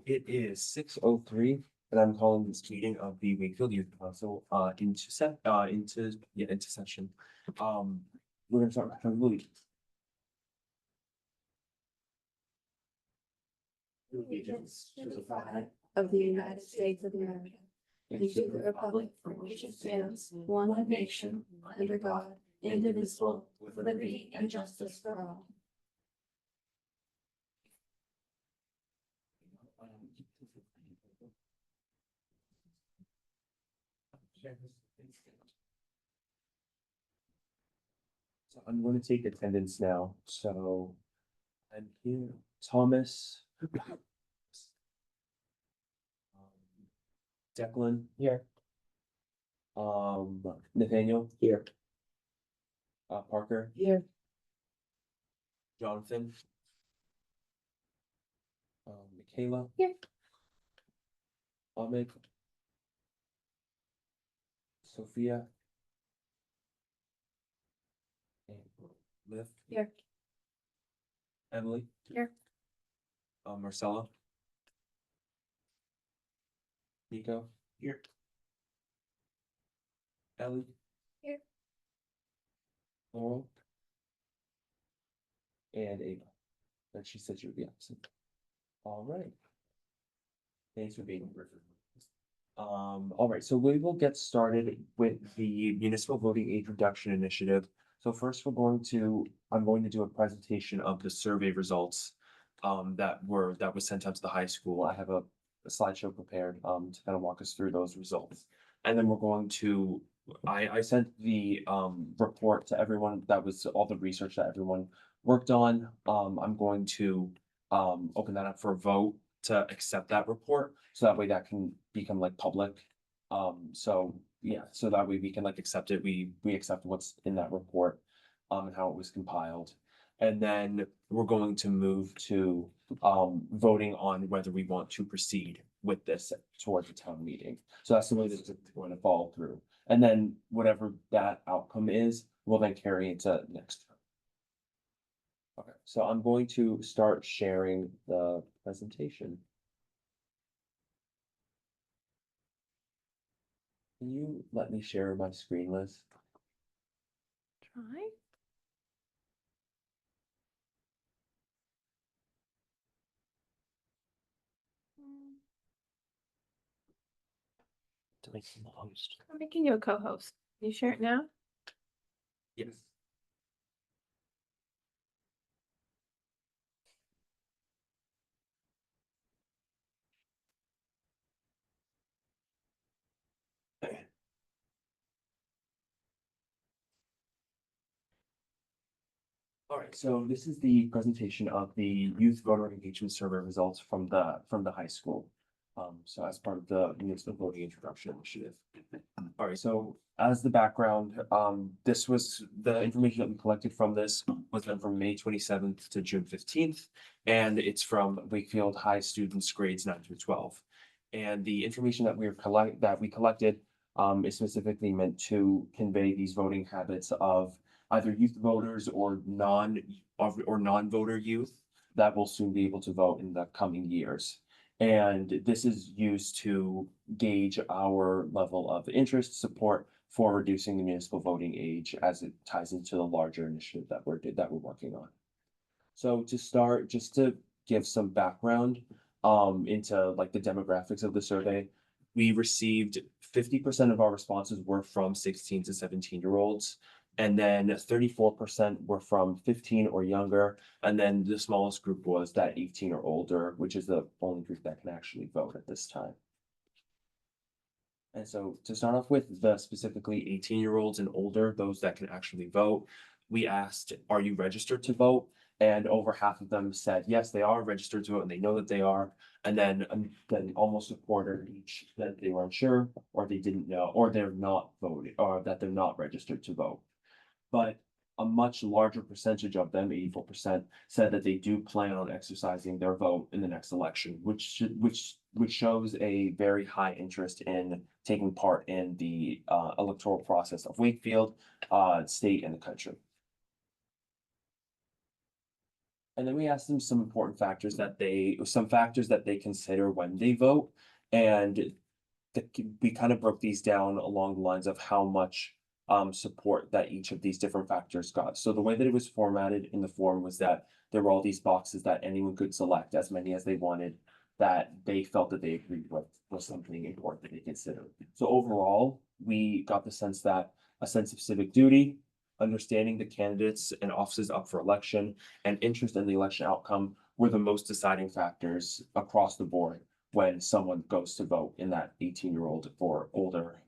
It is 6:03, and I'm calling this meeting of the Wakefield Youth Council, into session. We're gonna start, I believe. Allegiance to the flag of the United States of America and to the republic for which it stands, one nation, under God, indivisible, with liberty and justice for all. So I'm going to take attendance now, so I'm here, Thomas. Declan here. Nathaniel here. Parker Here. Jonathan. Michaela Here. Ahmed. Sophia. And Liv. Here. Emily. Here. Marcella. Nico. Here. Ellie. Here. Laurel. And Ava. And she said she would be absent. All right. Thanks for being here. All right, so we will get started with the municipal voting age reduction initiative. So first, I'm going to do a presentation of the survey results that was sent out to the high school. I have a slideshow prepared to kind of walk us through those results. And then we're going to, I sent the report to everyone. That was all the research that everyone worked on. I'm going to open that up for a vote to accept that report, so that way that can become like public. So yeah, so that way we can like accept it. We accept what's in that report, and how it was compiled. And then we're going to move to voting on whether we want to proceed with this towards the town meeting. So that's the way that it's going to follow through. And then whatever that outcome is, we'll then carry into next term. Okay, so I'm going to start sharing the presentation. Can you let me share my screen, Liz? Try. To make some host. I'm making you a co-host. You share it now? Yes. All right, so this is the presentation of the youth voter engagement survey results from the high school. So as part of the municipal voting introduction initiative. All right, so as the background, this was the information that we collected from this was done from May 27th to June 15th. And it's from Wakefield High students grades 9 through 12. And the information that we collected is specifically meant to convey these voting habits of either youth voters or non-voter youth that will soon be able to vote in the coming years. And this is used to gauge our level of interest, support for reducing the municipal voting age as it ties into the larger initiative that we're working on. So to start, just to give some background into like the demographics of the survey, we received 50% of our responses were from 16 to 17-year-olds. And then 34% were from 15 or younger. And then the smallest group was that 18 or older, which is the only group that can actually vote at this time. And so to start off with the specifically 18-year-olds and older, those that can actually vote, we asked, are you registered to vote? And over half of them said, yes, they are registered to vote and they know that they are. And then almost a quarter each that they were unsure, or they didn't know, or they're not voting, or that they're not registered to vote. But a much larger percentage of them, 84%, said that they do plan on exercising their vote in the next election, which shows a very high interest in taking part in the electoral process of Wakefield, state, and the country. And then we asked them some important factors some factors that they consider when they vote. And we kind of broke these down along the lines of how much support that each of these different factors got. So the way that it was formatted in the form was that there were all these boxes that anyone could select as many as they wanted that they felt that they agreed with was something important that they considered. So overall, we got the sense that a sense of civic duty, understanding the candidates and offices up for election, and interest in the election outcome were the most deciding factors across the board when someone goes to vote in that 18-year-old or older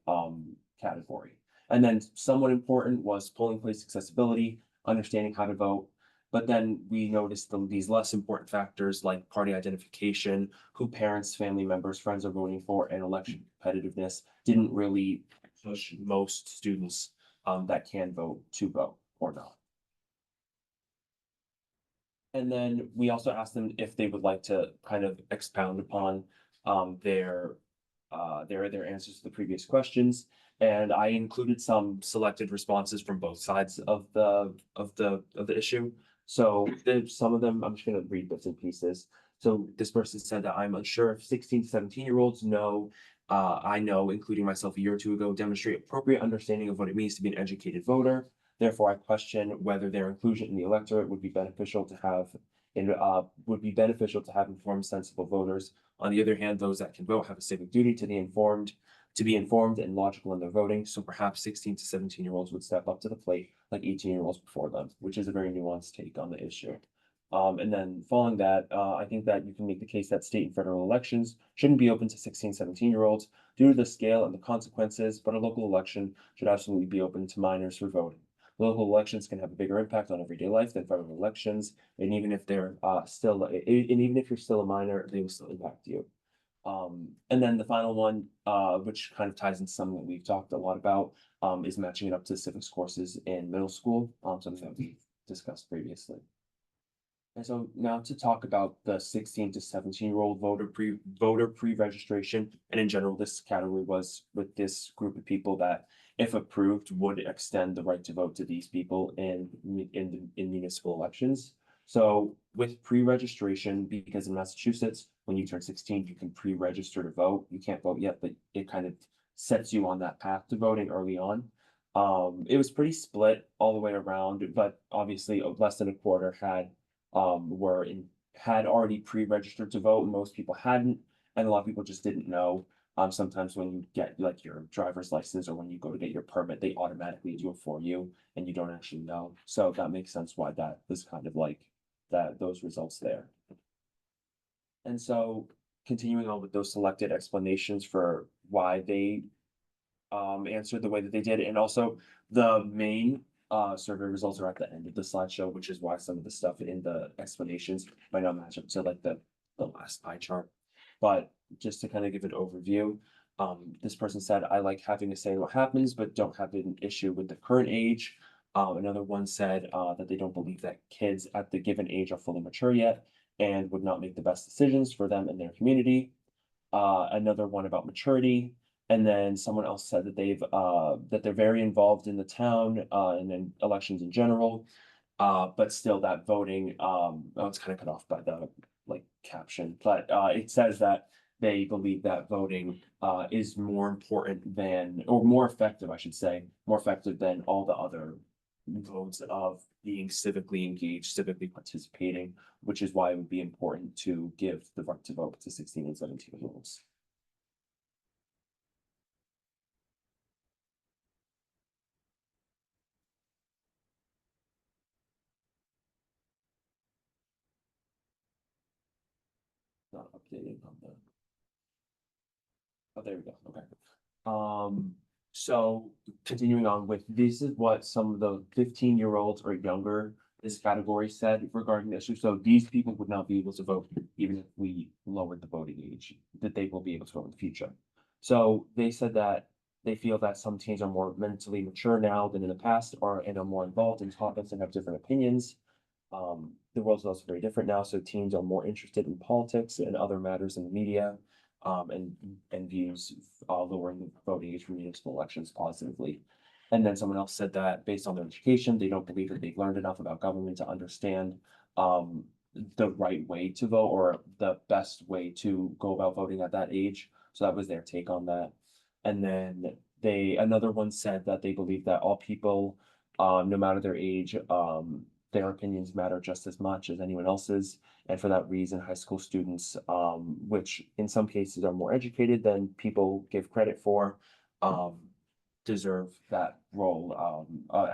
category. And then somewhat important was polling place accessibility, understanding how to vote. But then we noticed these less important factors like party identification, who parents, family members, friends are voting for, and election competitiveness didn't really push most students that can vote to vote or not. And then we also asked them if they would like to kind of expound upon their their answers to the previous questions. And I included some selected responses from both sides of the issue. So some of them, I'm just gonna read bits and pieces. So this person said that I'm unsure if 16 to 17-year-olds know, I know, including myself a year or two ago, demonstrate appropriate understanding of what it means to be an educated voter. Therefore, I question whether their inclusion in the electorate would be beneficial to have informed, sensible voters. On the other hand, those that can vote have a civic duty to be informed and logical in their voting. So perhaps 16 to 17-year-olds would step up to the plate like 18-year-olds before them, which is a very nuanced take on the issue. And then following that, I think that you can make the case that state and federal elections shouldn't be open to 16, 17-year-olds due to the scale and the consequences, but a local election should absolutely be open to minors for voting. Local elections can have a bigger impact on everyday life than federal elections, and even if they're and even if you're still a minor, they will still impact you. And then the final one, which kind of ties into something that we've talked a lot about, is matching it up to civics courses in middle school, something that we've discussed previously. And so now to talk about the 16 to 17-year-old voter pre-registration, and in general, this category was with this group of people that, if approved, would extend the right to vote to these people in municipal elections. So with pre-registration, because in Massachusetts, when you turn 16, you can pre-register to vote. You can't vote yet, but it kind of sets you on that path to voting early on. It was pretty split all the way around, but obviously less than a quarter had already pre-registered to vote. Most people hadn't, and a lot of people just didn't know. Sometimes when you get like your driver's license or when you go to get your permit, they automatically do it for you and you don't actually know. So that makes sense why that was kind of like those results there. And so continuing on with those selected explanations for why they answered the way that they did, and also the main survey results are at the end of the slideshow, which is why some of the stuff in the explanations might not match up to like the last pie chart. But just to kind of give an overview, this person said, I like having a say in what happens, but don't have an issue with the current age. Another one said that they don't believe that kids at the given age are fully mature yet and would not make the best decisions for them and their community. Another one about maturity. And then someone else said that they're very involved in the town and in elections in general. But still that voting, oh, it's kind of cut off by the like caption, but it says that they believe that voting is more important than, or more effective, I should say, more effective than all the other modes of being civically engaged, civically participating, which is why it would be important to give the right to vote to 16 and 17-year-olds. Not updating on the. Oh, there we go. Okay. So continuing on with, this is what some of the 15-year-olds or younger this category said regarding the issue. So these people would not be able to vote even if we lowered the voting age, that they will be able to vote in the future. So they said that they feel that some teens are more mentally mature now than in the past, and are more involved in topics and have different opinions. The world's also very different now, so teens are more interested in politics and other matters in the media, and views lowering the voting age for municipal elections positively. And then someone else said that based on their education, they don't believe that they've learned enough about government to understand the right way to vote or the best way to go about voting at that age. So that was their take on that. And then another one said that they believe that all people, no matter their age, their opinions matter just as much as anyone else's. And for that reason, high school students, which in some cases are more educated than people give credit for, deserve that role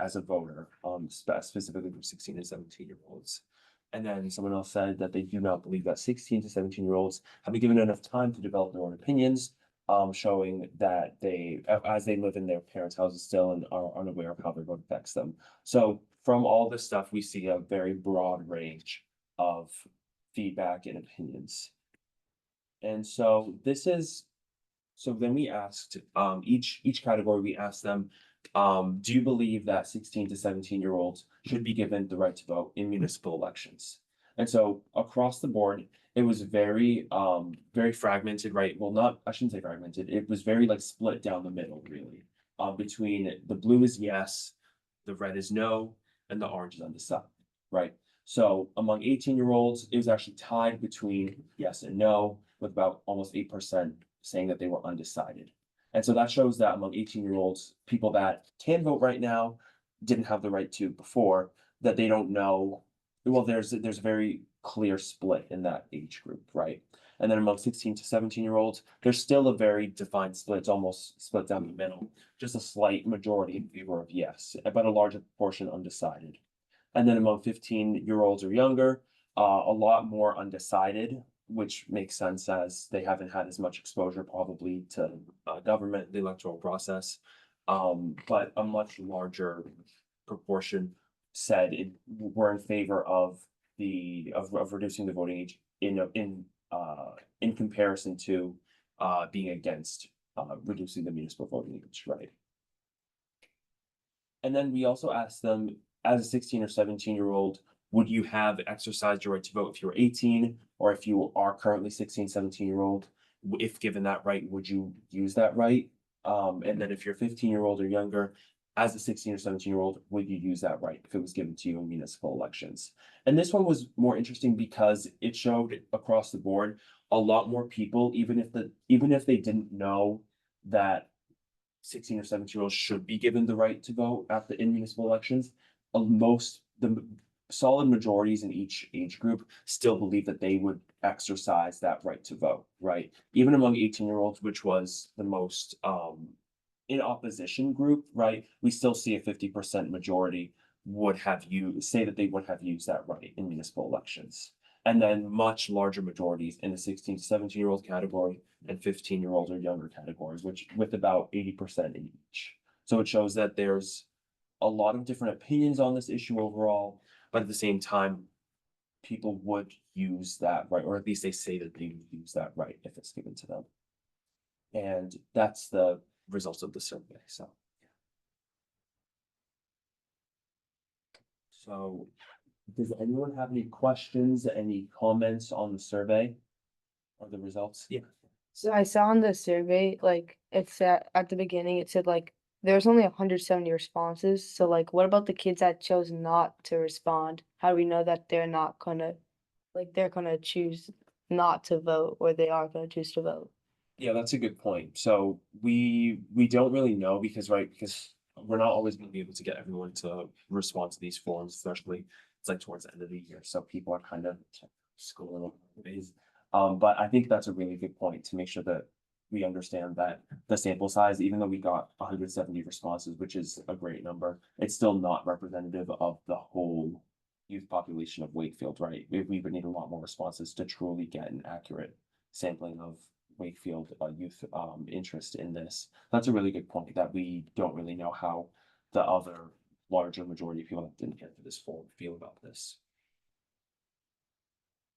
as a voter, specifically for 16 and 17-year-olds. And then someone else said that they do not believe that 16 to 17-year-olds have been given enough time to develop their own opinions, showing that as they live in their parents' houses still and are unaware of how their vote affects them. So from all this stuff, we see a very broad range of feedback and opinions. And so then we asked, each category, we asked them, do you believe that 16 to 17-year-olds should be given the right to vote in municipal elections? And so across the board, it was very, very fragmented, right? Well, I shouldn't say fragmented. It was very like split down the middle, really. Between the blue is yes, the red is no, and the orange is undecided, right? So among 18-year-olds, it was actually tied between yes and no, with about almost 8% saying that they were undecided. And so that shows that among 18-year-olds, people that can vote right now didn't have the right to before, that they don't know. Well, there's a very clear split in that age group, right? And then among 16 to 17-year-olds, there's still a very defined split. It's almost split down the middle, just a slight majority in favor of yes, but a larger proportion undecided. And then among 15-year-olds or younger, a lot more undecided, which makes sense as they haven't had as much exposure probably to government, the electoral process. But a much larger proportion said were in favor of reducing the voting age in comparison to being against reducing the municipal voting age, right? And then we also asked them, as a 16 or 17-year-old, would you have exercised your right to vote if you were 18, or if you are currently 16, 17-year-old? If given that right, would you use that right? And then if you're 15-year-old or younger, as a 16 or 17-year-old, would you use that right if it was given to you in municipal elections? And this one was more interesting because it showed across the board a lot more people, even if they didn't know that 16 or 17-year-olds should be given the right to vote in municipal elections. The solid majorities in each age group still believe that they would exercise that right to vote, right? Even among 18-year-olds, which was the most in opposition group, right? We still see a 50% majority say that they would have used that right in municipal elections. And then much larger majorities in the 16 to 17-year-old category and 15-year-old or younger categories, which with about 80% in each. So it shows that there's a lot of different opinions on this issue overall, but at the same time, people would use that right, or at least they say that they would use that right if it's given to them. And that's the results of the survey, so. So, does anyone have any questions, any comments on the survey or the results? Yeah. So I saw in the survey, like it said at the beginning, it said like there's only 170 responses. So like, what about the kids that chose not to respond? How do we know that they're gonna choose not to vote, or they are gonna choose to vote? Yeah, that's a good point. So we don't really know because we're not always gonna be able to get everyone to respond to these forms, especially it's like towards the end of the year, so people are kind of schooling days. But I think that's a really good point to make sure that we understand that the sample size, even though we got 170 responses, which is a great number, it's still not representative of the whole youth population of Wakefield, right? We would need a lot more responses to truly get an accurate sampling of Wakefield youth interest in this. That's a really good point that we don't really know how the other larger majority of people that didn't get to this form feel about this.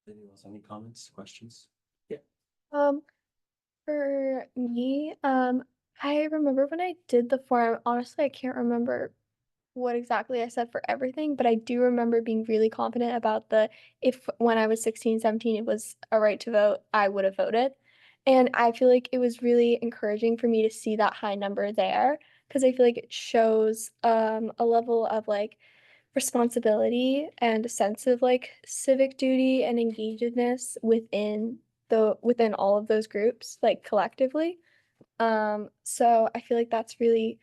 Anyone else have any comments, questions? For me, I remember when I did the form, honestly, I can't remember what exactly I said for everything, but I do remember being really confident about if when I was 16, 17, it was a right to vote, I would have voted. And I feel like it was really encouraging for me to see that high number there because I feel like it shows a level of like responsibility and a sense of like civic duty and engagedness within all of those groups, like collectively. So I feel like that's really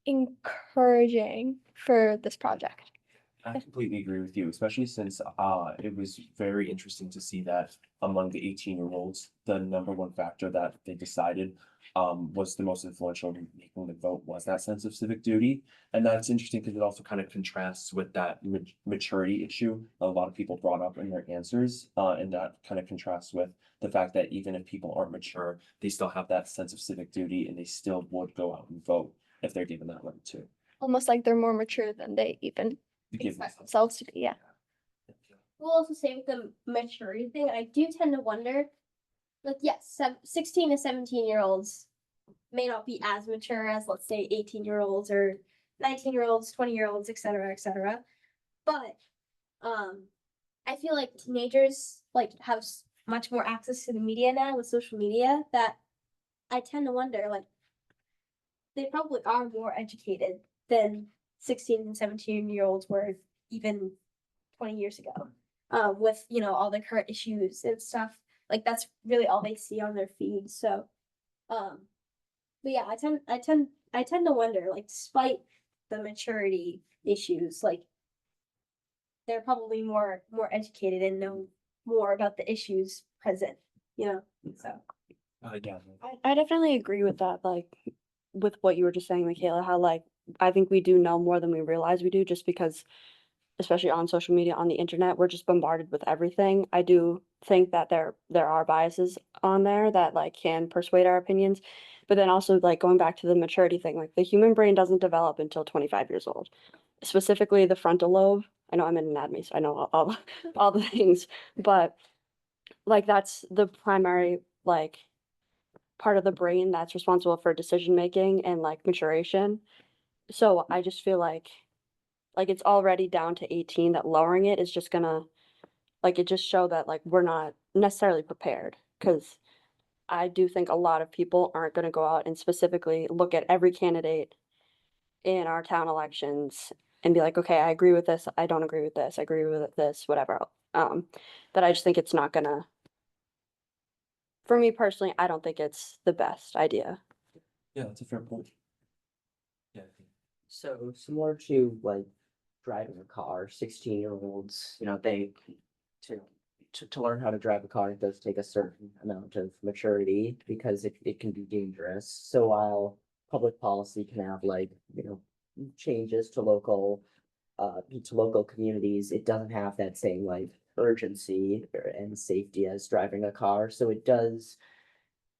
encouraging for this project. I completely agree with you, especially since it was very interesting to see that among the 18-year-olds, the number one factor that they decided was the most influential in making the vote was that sense of civic duty. And that's interesting because it also kind of contrasts with that maturity issue a lot of people brought up in their answers. And that kind of contrasts with the fact that even if people aren't mature, they still have that sense of civic duty and they still would go out and vote if they're given that right too. Almost like they're more mature than they even To give expect themselves to be. Yeah. We'll also say with the maturity thing, I do tend to wonder, like, yes, 16 to 17-year-olds may not be as mature as, let's say, 18-year-olds or 19-year-olds, 20-year-olds, etc. But I feel like teenagers like have much more access to the media now with social media that I tend to wonder, like, they probably are more educated than 16 and 17-year-olds were even 20 years ago. With, you know, all the current issues and stuff. Like that's really all they see on their feed. So but yeah, I tend to wonder, like, despite the maturity issues, like they're probably more educated and know more about the issues present, you know. So Yeah. I definitely agree with that, like, with what you were just saying, Michaela, how, like, I think we do know more than we realize we do, just because, especially on social media, on the internet, we're just bombarded with everything. I do think that there are biases on there that, like, can persuade our opinions, but then also, like, going back to the maturity thing, like, the human brain doesn't develop until 25 years old, specifically the frontal lobe. I know I'm in anatomy, so I know all the things, but, like, that's the primary, like, part of the brain that's responsible for decision making and like maturation. So I just feel like it's already down to 18, that lowering it is just gonna, like, it just show that like we're not necessarily prepared, because I do think a lot of people aren't gonna go out and specifically look at every candidate in our town elections and be like, okay, I agree with this, I don't agree with this, I agree with this, whatever. That I just think it's not gonna, for me personally, I don't think it's the best idea. Yeah, that's a fair point. Yeah. So similar to like driving a car, 16-year-olds, you know, they to learn how to drive a car, it does take a certain amount of maturity because it can be dangerous. So while public policy can have like, you know, changes to local communities, it doesn't have that same like urgency and safety as driving a car. So it does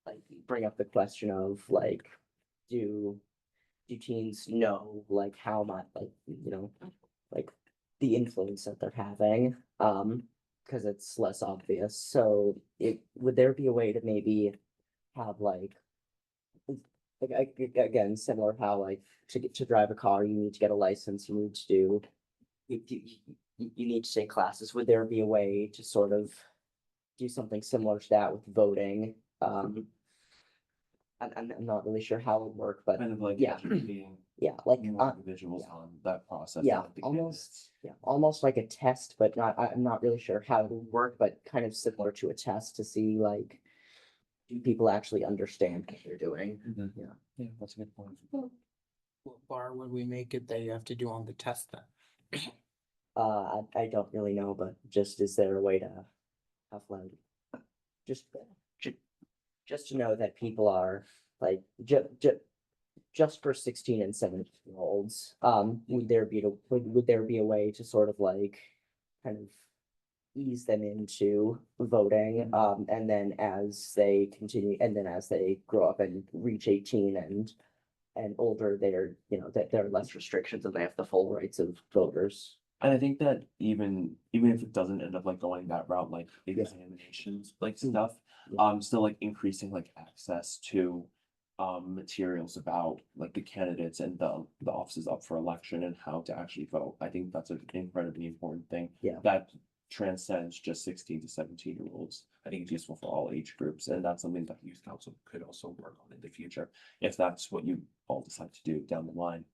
like bring up the question of like, do teens know like how much, like, you know, like the influence that they're having, because it's less obvious. So it would there be a way to maybe have again, similar how like to get to drive a car you need to get a license, you need to do you need to take classes. Would there be a way to sort of do something similar to that with voting? I'm not really sure how it would work, but Kind of like yeah. educating yeah, like more individuals yeah. on that process. Yeah, like the almost, candidates. almost like a test, but I'm not really sure how it would work, but kind of similar to a test to see like, do people actually understand what they're doing? Mhm. Yeah. Yeah, that's a good point. What bar would we make it that you have to do on the test then? I don't really know, but just is there a way to have like, just, ju- just to know that people are like, just for 16 and 17-year-olds, would there be a way to sort of like, kind of ease them into voting, and then as they continue, and then as they grow up and reach 18 and older, they're, you know, that there are less restrictions and they have the full rights of voters. And I think that even if it doesn't end up like going that route, like examinations, like stuff, Yeah. still like increasing like access to materials about like the candidates and the offices up for election and how to actually vote. I think that's an incredibly important thing. Yeah. That transcends just 16 to 17-year-olds. I think it's useful for all age groups, and that's something that the youth council could also work on in the future if that's what you all decide to do down the line.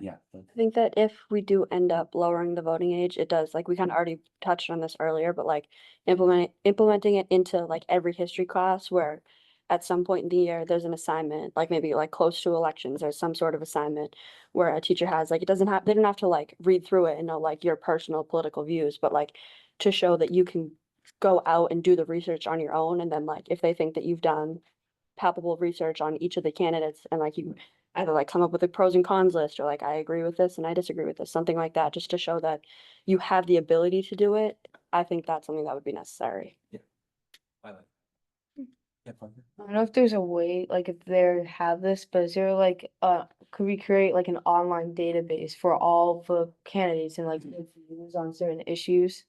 Yeah, but- I think that if we do end up lowering the voting age, it does, like, we kind of already touched on this earlier, but like implementing it into like every history class where at some point in the year, there's an assignment, like maybe like close to elections, there's some sort of assignment where a teacher has, like, it doesn't have, they don't have to like read through it and know like your personal political views, but like to show that you can go out and do the research on your own. And then like, if they think that you've done palpable research on each of the candidates and like you either like come up with a pros and cons list or like I agree with this and I disagree with this, something like that, just to show that you have the ability to do it. I think that's something that would be necessary. I like. Yeah, Parker? I don't know if there's a way, like if they have this, but is there like, could we create like an online database for all the candidates and like their views on certain issues?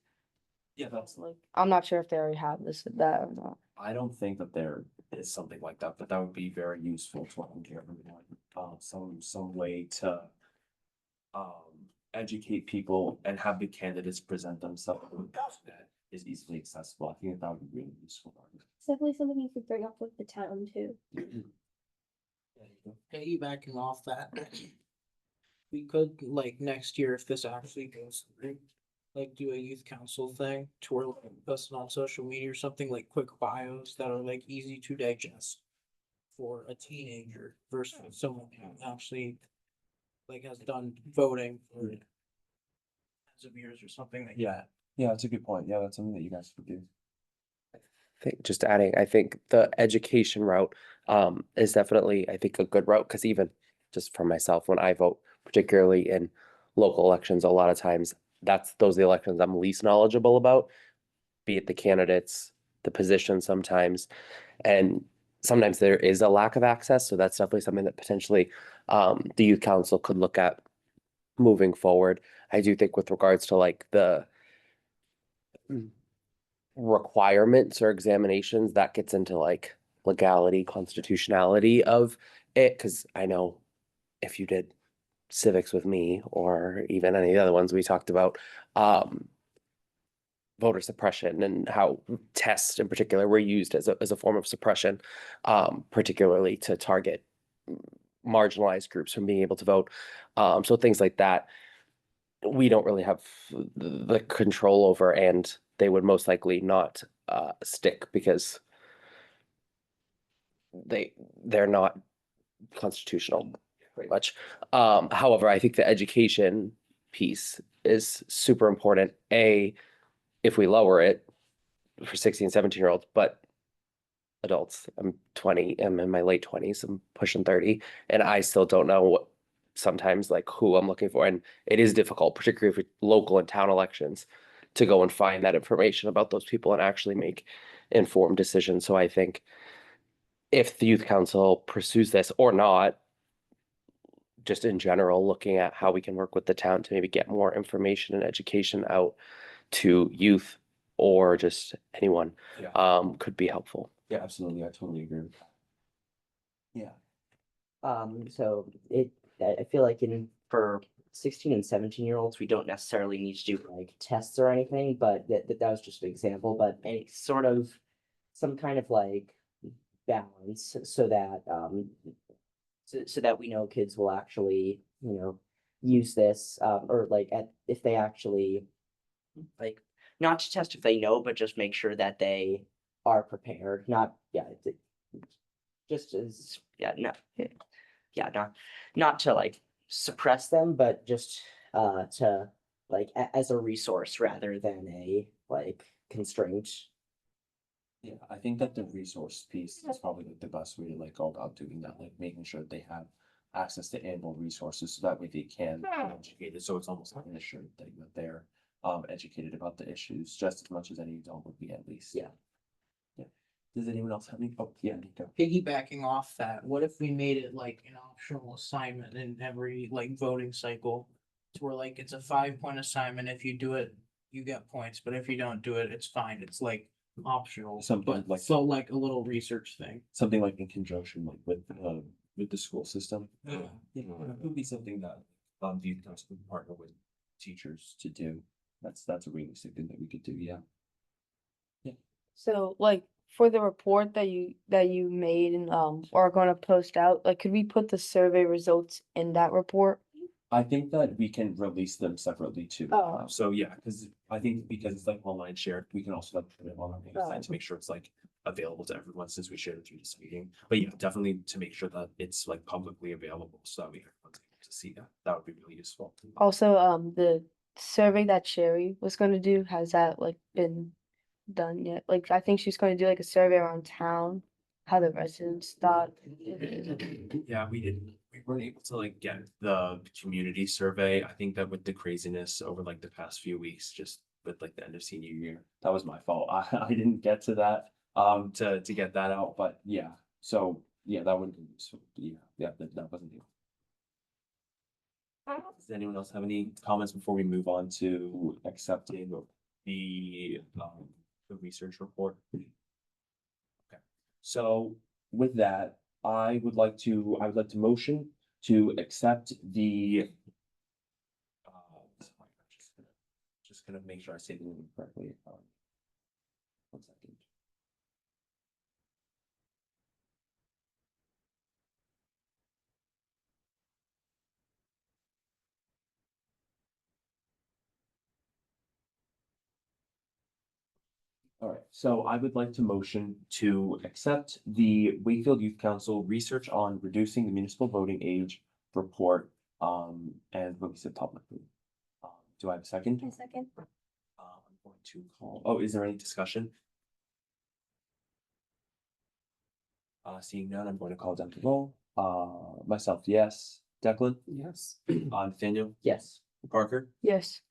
Yeah, that's, Like, I'm not sure if they already have that or not. I don't think that there is something like that, but that would be very useful to everyone. Some way to educate people and have the candidates present themselves that is easily accessible. I think that would be really useful. It's definitely something you could bring up with the town too. Piggybacking off that. We could, like, next year, if this actually goes through, like, do a youth council thing to where like, post it on social media or something, like quick bios that are like easy to digest for a teenager versus someone who actually like has done voting for tens of years or something like that. Yeah, that's a good point. Yeah, that's something that you guys could do. Think just adding, I think the education route is definitely, I think, a good route, because even just for myself, when I vote, particularly in local elections, a lot of times those are the elections I'm least knowledgeable about, be it the candidates, the position sometimes, and sometimes there is a lack of access. So that's definitely something that potentially the youth council could look at moving forward. I do think with regards to like the requirements or examinations, that gets into like legality, constitutionality of it, because I know if you did civics with me or even any of the other ones we talked about, voter suppression and how tests in particular were used as a form of suppression, particularly to target marginalized groups from being able to vote. So things like that, we don't really have the control over, and they would most likely not stick because they're not constitutional pretty much. However, I think the education piece is super important. If we lower it for 16, 17-year-olds, but adults, I'm 20, I'm in my late 20s, I'm pushing 30, and I still don't know what sometimes like who I'm looking for. And it is difficult, particularly for local and town elections, to go and find that information about those people and actually make informed decisions. So I think if the youth council pursues this or not, just in general, looking at how we can work with the town to maybe get more information and education out to youth or just anyone, Yeah. could be helpful. Yeah, absolutely. I totally agree with that. Yeah. So I feel like for 16 and 17-year-olds, we don't necessarily need to do like tests or anything, but that was just an example, but any sort of some kind of like balance so that so that we know kids will actually, use this, or like if they actually like not to test if they know, but just make sure that they are prepared. Not just as no, yeah, not to like suppress them, but just to like as a resource rather than a like constraint. Yeah, I think that the resource piece is probably like the best way to like go about doing that, like making sure that they have access to ample resources so that way they can be educated. So it's almost like an assured thing that they're educated about the issues just as much as any adult would be at least. Yeah. Yeah. Does anyone else have any? Oh, yeah, Nico. Piggybacking off that, what if we made it like an optional assignment in every like voting cycle? To where like it's a 5-point assignment. If you do it, you get points, but if you don't do it, it's fine. It's like optional. Something But like- so like a little research thing. Something like in conjunction like with the school system. Yeah. Yeah, it would be something that the youth council would partner with teachers to do. That's a realistic thing that we could do, yeah. So like for the report that you made and are gonna post out, like could we put the survey results in that report? I think that we can release them separately too. Oh. So yeah, because I think because it's like online shared, we can also like put it on our website to make sure it's like available to everyone since we shared it through this meeting. But yeah, definitely to make sure that it's like publicly available so that we everyone's able to see that. That would be really useful. Also, the survey that Sherry was gonna do, has that like been done yet? Like, I think she's gonna do like a survey around town, how the residents thought. Yeah, we weren't able to like get the community survey. I think that with the craziness over like the past few weeks, just with like the end of senior year, that was my fault. I didn't get to that, to get that out, but yeah. So, yeah, that wouldn't be useful. Yeah, that wasn't you. Does anyone else have any comments before we move on to accepting the research report? Okay, so with that, I would like to motion to accept the. Sorry, I'm just gonna make sure I say the name correctly. 1 second. All right, so I would like to motion to accept the Wakefield Youth Council research on reducing the municipal voting age report, and release it publicly. Do I have a second? A second. I'm going to call, oh, is there any discussion? Seeing none, I'm going to call down to roll. Myself, yes. Declan? Yes. Nathaniel? Yes. Parker? Yes.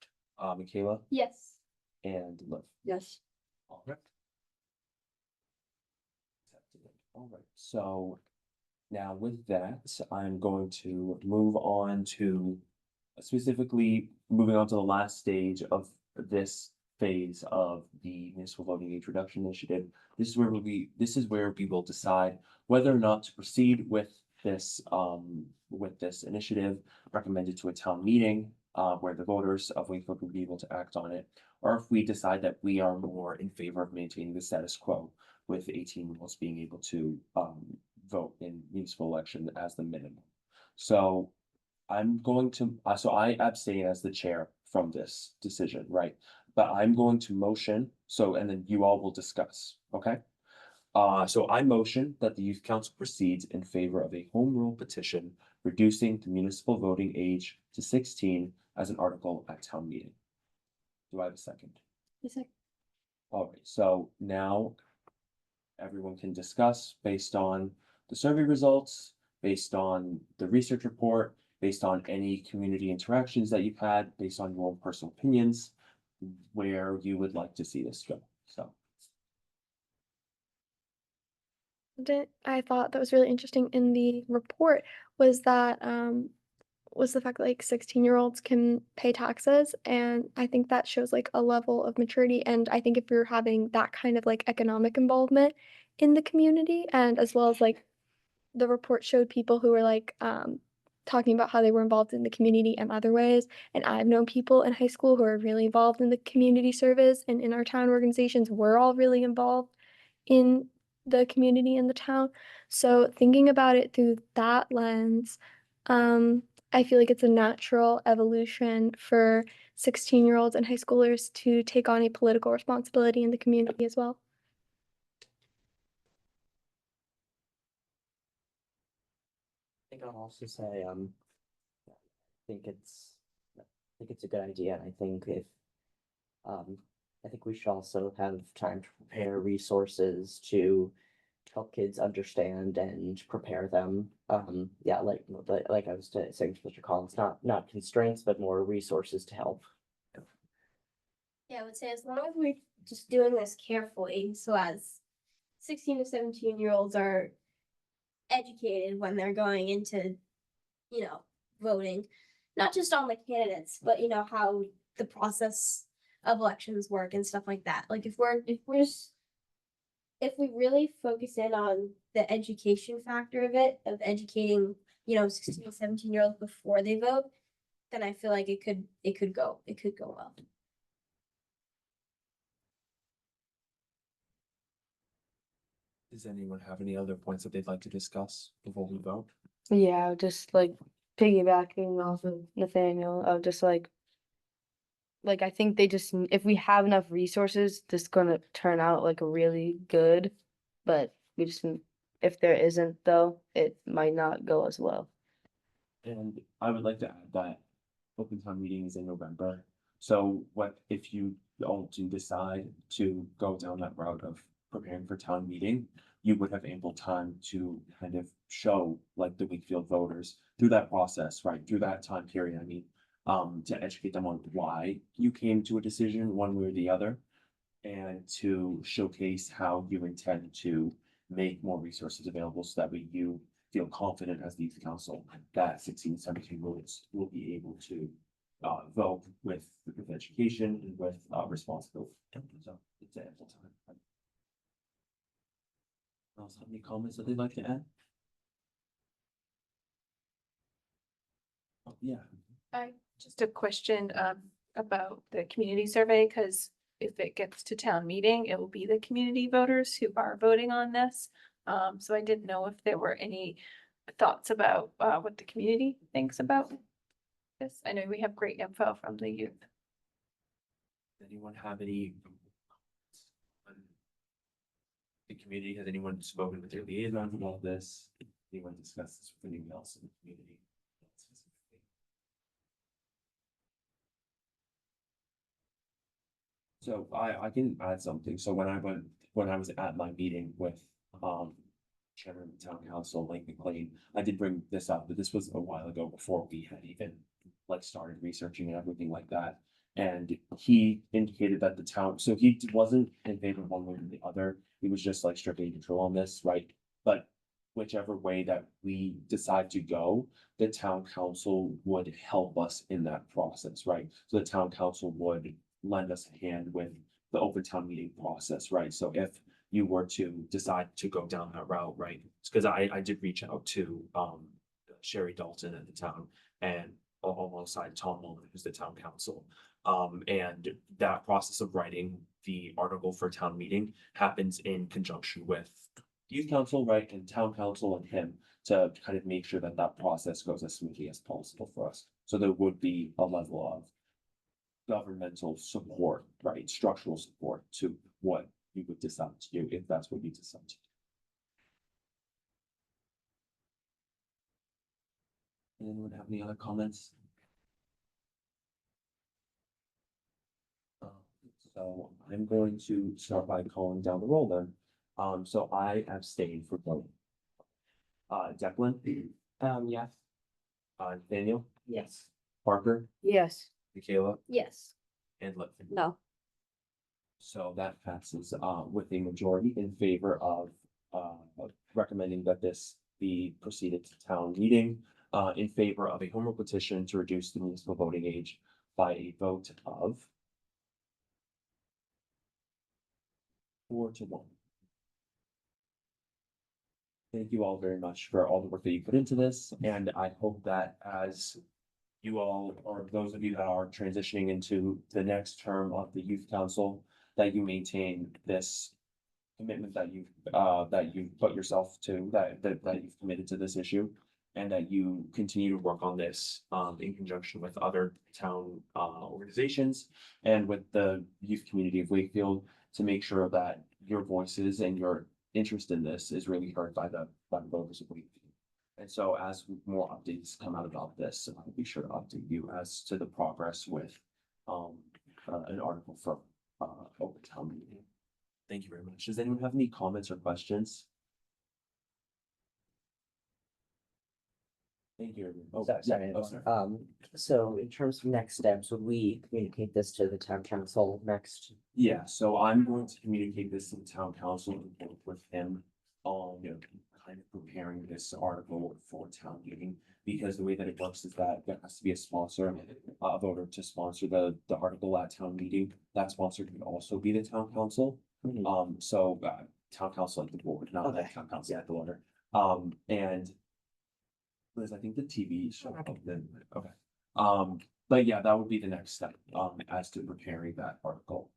Michaela? Yes. And Liv? Yes. All right. Accepted it. All right, so now with that, I'm going to move on to specifically moving on to the last stage of this phase of the municipal voting age reduction initiative. This is where we will decide whether or not to proceed with this initiative recommended to a town meeting, where the voters of Wakefield will be able to act on it, or if we decide that we are more in favor of maintaining the status quo with 18-year-olds being able to vote in municipal election as the minimum. So I'm going to, so I abstain as the chair from this decision, right? But I'm going to motion, so, and then you all will discuss, okay? So I motion that the youth council proceeds in favor of a home rule petition reducing the municipal voting age to 16 as an article at town meeting. Do I have a second? A second. All right, so now everyone can discuss based on the survey results, based on the research report, based on any community interactions that you've had, based on your own personal opinions, where you would like to see this go. So, I thought that was really interesting in the report was that was the fact that like 16-year-olds can pay taxes, and I think that shows like a level of maturity. And I think if you're having that kind of like economic involvement in the community, and as well as like the report showed people who were like talking about how they were involved in the community in other ways. And I've known people in high school who are really involved in the community service, and in our town organizations we're all really involved in the community in the town. So thinking about it through that lens, I feel like it's a natural evolution for 16-year-olds and high schoolers to take on a political responsibility in the community as well. I think I'll also say, think it's, I think it's a good idea. I think if, I think we should also have time to prepare resources to help kids understand and prepare them. Yeah, like I was saying to Mr. Collins, not constraints, but more resources to help. Yeah, I would say as long as we're just doing this carefully, so as 16 to 17-year-olds are educated when they're going into, voting, not just on the candidates, but how the process of elections work and stuff like that. Like if we really focus in on the education factor of it, of educating, 16 to 17-year-olds before they vote, then I feel like it could go well. does anyone have any other points that they'd like to discuss before we vote? Yeah, just like piggybacking off of Nathaniel of just like I think they just if we have enough resources, this is gonna turn out like really good. But we just if there isn't though, it might not go as well. And I would like to add that open town meeting is in November. So what if you all do decide to go down that route of preparing for town meeting, you would have ample time to kind of show like the Wakefield voters through that process, right? Through that time period, I mean, to educate them on why you came to a decision one way or the other. And to showcase how you intend to make more resources available so that way you feel confident as the youth council that 16, 17 will be able to vote with education and with responsibility. So it's ample time. Else have any comments that they'd like to add? Oh, yeah. Just a question about the community survey, because if it gets to town meeting, it will be the community voters who are voting on this. So I didn't know if there were any thoughts about what the community thinks about this. I know we have great info from the youth. Does anyone have any? The community, has anyone spoken with their liaisons about this? Anyone discussed this with anyone else in the community? So I can add something. So when I was at my meeting with, Chairman of the Town Council, Lake McLean, I did bring this up, but this was a while ago before we had even like started researching and everything like that. And he indicated that the town, so he wasn't in favor of one way or the other. He was just like strictly neutral on this, right? But whichever way that we decide to go, the town council would help us in that process, right? So the town council would lend us a hand with the open town meeting process, right? So if you were to decide to go down that route, right? Because I did reach out to Sherry Dalton at the town and alongside Tom Mullen, who's the town council. And that process of writing the article for town meeting happens in conjunction with youth council, right, and town council and him to kind of make sure that that process goes as smoothly as possible for us. So there would be a level of governmental support, right, structural support to what you would decide to do if that's what you decide to do. Anyone have any other comments? So I'm going to start by calling down the roll then. So I abstained for voting. Declan? Yes. Daniel? Yes. Parker? Yes. Michaela? Yes. And Litton? No. So that passes with a majority in favor of recommending that this be proceeded to town meeting in favor of a home rule petition to reduce the municipal voting age by a vote of 4-1. Thank you all very much for all the work that you put into this, and I hope that as you all, or those of you that are transitioning into the next term of the youth council, that you maintain this commitment that you've put yourself to, that you've committed to this issue. And that you continue to work on this in conjunction with other town organizations and with the youth community of Wakefield to make sure that your voices and your interest in this is really heard by the voters of Wakefield. And so as more updates come out about this, I'll be sure to update you as to the progress with an article from Open Town Meeting. Thank you very much. Does anyone have any comments or questions? Thank you. Oh, Sorry. oh, sorry. So in terms of next steps, would we communicate this to the town council next? Yeah, so I'm going to communicate this to the town council and work with him on, kind of preparing this article for town meeting. Because the way that it works is that there has to be a sponsor, a voter to sponsor the article at town meeting. That sponsor can also be the town council. So town council like the board, not the Okay. town council like the order. And Liz, I think the TV show, then, okay. But yeah, that would be the next step, as to preparing that article.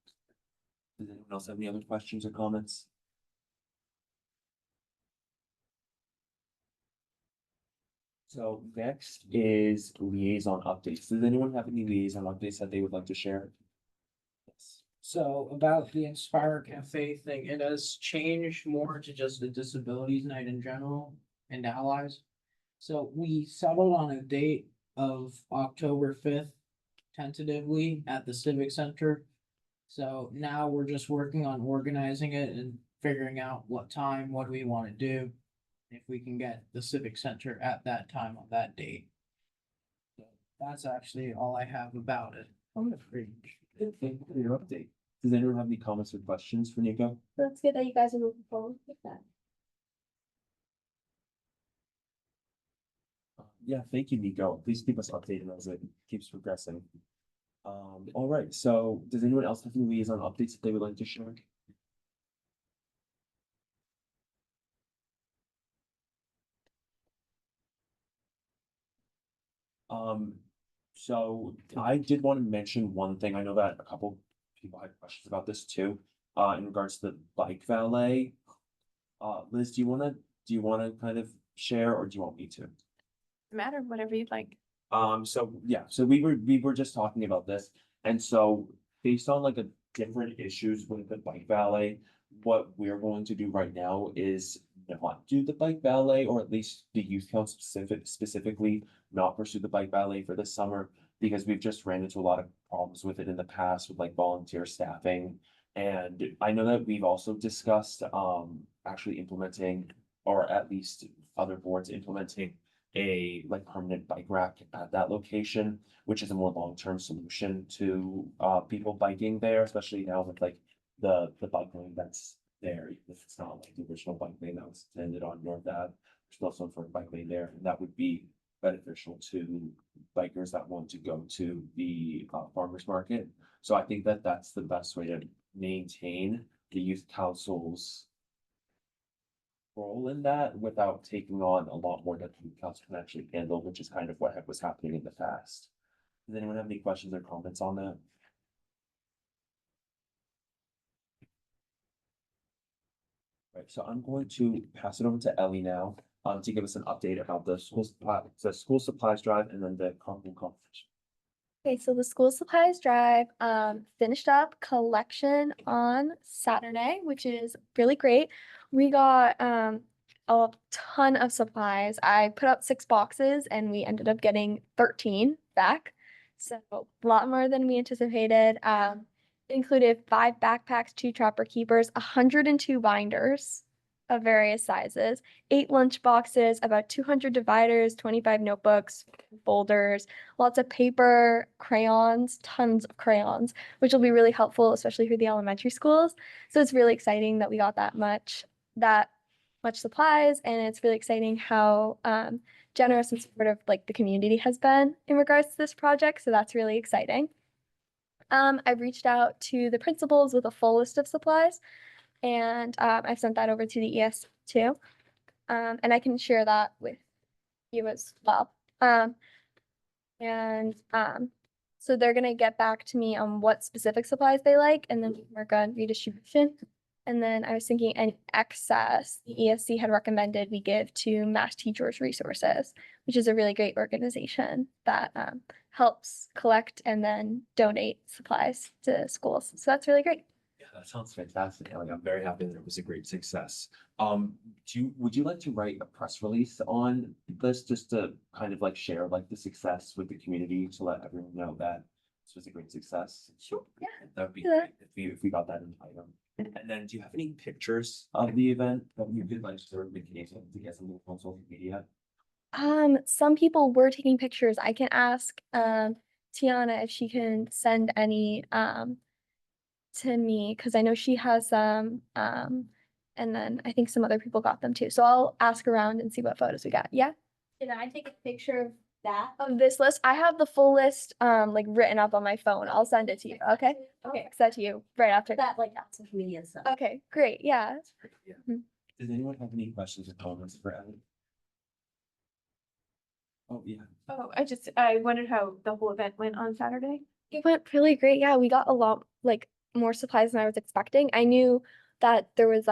Does anyone else have any other questions or comments? . So next is liaison updates. Does anyone have any liaison updates that they would like to share? Yes. So about the Inspire Cafe thing, it has changed more to just a disabilities night in general and allies. So we settled on a date of October 5th tentatively at the Civic Center. So now we're just working on organizing it and figuring out what time, what do we want to do. If we can get the Civic Center at that time on that date. So that's actually all I have about it. Oh, that's great. Thank you for your update. Does anyone have any comments or questions for Nico? That's good that you guys are moving forward with that. Yeah, thank you, Nico. Please keep us updated as it keeps progressing. All right, so does anyone else have any liaison updates that they would like to share? Um, so I did want to mention one thing. I know that a couple people had questions about this too, in regards to the bike valet. Liz, do you wanna kind of share, or do you want me to? Matter, whatever you'd like. So yeah, so we were just talking about this, and so based on like a different issues with the bike valet, what we're going to do right now is not do the bike valet, or at least the youth council specifically not pursue the bike valet for this summer, because we've just ran into a lot of problems with it in the past with like volunteer staffing. And I know that we've also discussed actually implementing, or at least other boards implementing a like permanent bike rack at that location, which is a more long-term solution to people biking there, especially now with like the bike lane that's there, even if it's not like the original bike lane that was intended on North Ave. There's still some sort of bike lane there, and that would be beneficial to bikers that want to go to the farmers market. So I think that that's the best way to maintain the youth council's role in that without taking on a lot more that the council can actually handle, which is kind of what was happening in the past. Does anyone have any questions or comments on that? Right, so I'm going to pass it over to Ellie now, to give us an update about the school supplies drive and then the carpool competition. Okay, so the school supplies drive finished up collection on Saturday, which is really great. We got a ton of supplies. I put out 6 boxes and we ended up getting 13 back. So a lot more than we anticipated. It included 5 backpacks, 2 trapper keepers, 102 binders of various sizes, 8 lunch boxes, about 200 dividers, 25 notebooks, folders, lots of paper, crayons, tons of crayons, which will be really helpful, especially for the elementary schools. So it's really exciting that we got that much supplies, and it's really exciting how generous and supportive like the community has been in regards to this project. So that's really exciting. I've reached out to the principals with a full list of supplies, and I've sent that over to the ES too. And I can share that with you as well. So they're gonna get back to me on what specific supplies they like, and then we can work on redistribution. And then I was thinking any excess the ESC had recommended we give to Mass Teachers Resources, which is a really great organization that helps collect and then donate supplies to schools. So that's really great. Yeah, that sounds fantastic, Ellie. I'm very happy that it was a great success. Would you like to write a press release on this just to kind of like share like the success with the community to let everyone know that this was a great success? Sure, yeah. That would be Do that. great if we got that in item. And then do you have any pictures of the event that you could like sort of make to get some on social media? Some people were taking pictures. I can ask Tiana if she can send any to me, because I know she has some and then I think some other people got them too. So I'll ask around and see what photos we got. Yeah. Can I take a picture of that? Of this list, I have the full list like written up on my phone. I'll send it to you. Okay. Okay. I'll send it to you right after. That like on social media and stuff. Okay, great. Yeah. Yeah. Mhm. Does anyone have any questions or comments for Ellie? Oh, yeah. Oh, I wondered how the whole event went on Saturday. It went really great. Yeah, we got a lot like more supplies than I was expecting. I knew that there was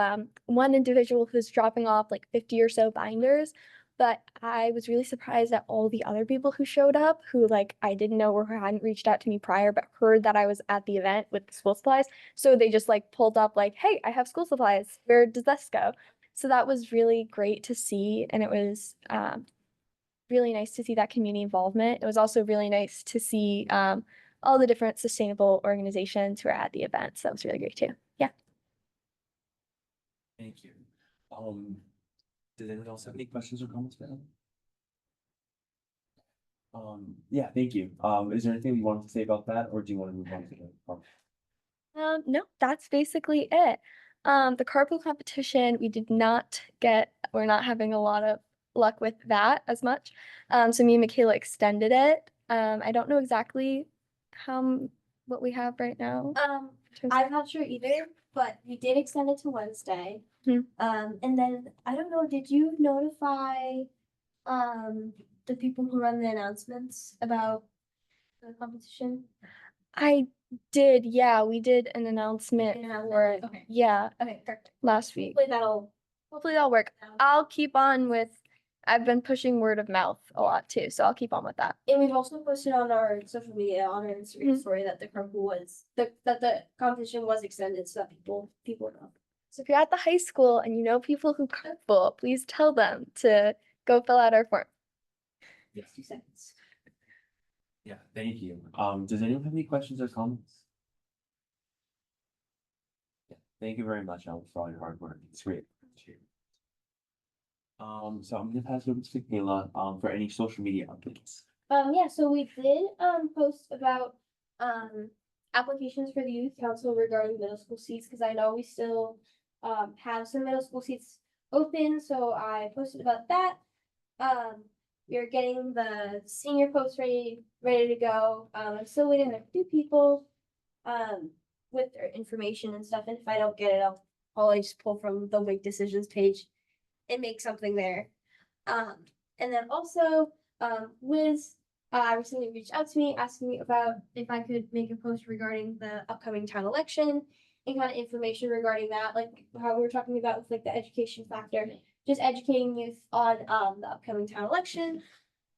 one individual who's dropping off like 50 or so binders, But I was really surprised at all the other people who showed up who like I didn't know or who hadn't reached out to me prior, but heard that I was at the event with the school supplies. So they just like pulled up like, hey, I have school supplies. Where does this go? So that was really great to see. And it was really nice to see that community involvement. It was also really nice to see all the different sustainable organizations who are at the event. So that was really great too. Yeah. Thank you. Does anyone else have any questions or comments for them? Yeah, thank you. Is there anything you wanted to say about that, or do you want to move on to the? No, that's basically it. The carpool competition, we did not get, we're not having a lot of luck with that as much. So me and Michaela extended it. I don't know exactly what we have right now. in terms I'm not sure either, but we did extend it to Wednesday. Hmm. And then I don't know, did you notify the people who run the announcements about the competition? I did, yeah, we did an announcement You did an announcement? for it, Okay. yeah, Okay, perfect. last week. Hopefully that'll work. I'll keep on with, I've been pushing word of mouth a lot too, so I'll keep on with that. And we've also posted on our social media, on our Instagram Mhm. story that the carpool was, that the competition was extended so that people know. So if you're at the high school and you know people who carpool, please tell them to go fill out our form. Yes. 2 seconds. Yeah, thank you. Does anyone have any questions or comments? Yeah, thank you very much, Alex, for all your hard work. It's great. Appreciate it. So I'm gonna pass it over to Kayla, for any social media updates. Yeah, so we did post about applications for the youth council regarding middle school seats, because I know we still have some middle school seats open, so I posted about that. We are getting the senior post ready to go. I'm still waiting on a few people with their information and stuff, and if I don't get it, I'll probably just pull from the Wake Decisions page and make something there. And then also, Liz recently reached out to me asking me about if I could make a post regarding the upcoming town election and kind of information regarding that, like how we were talking about with like the education factor, just educating youth on the upcoming town election.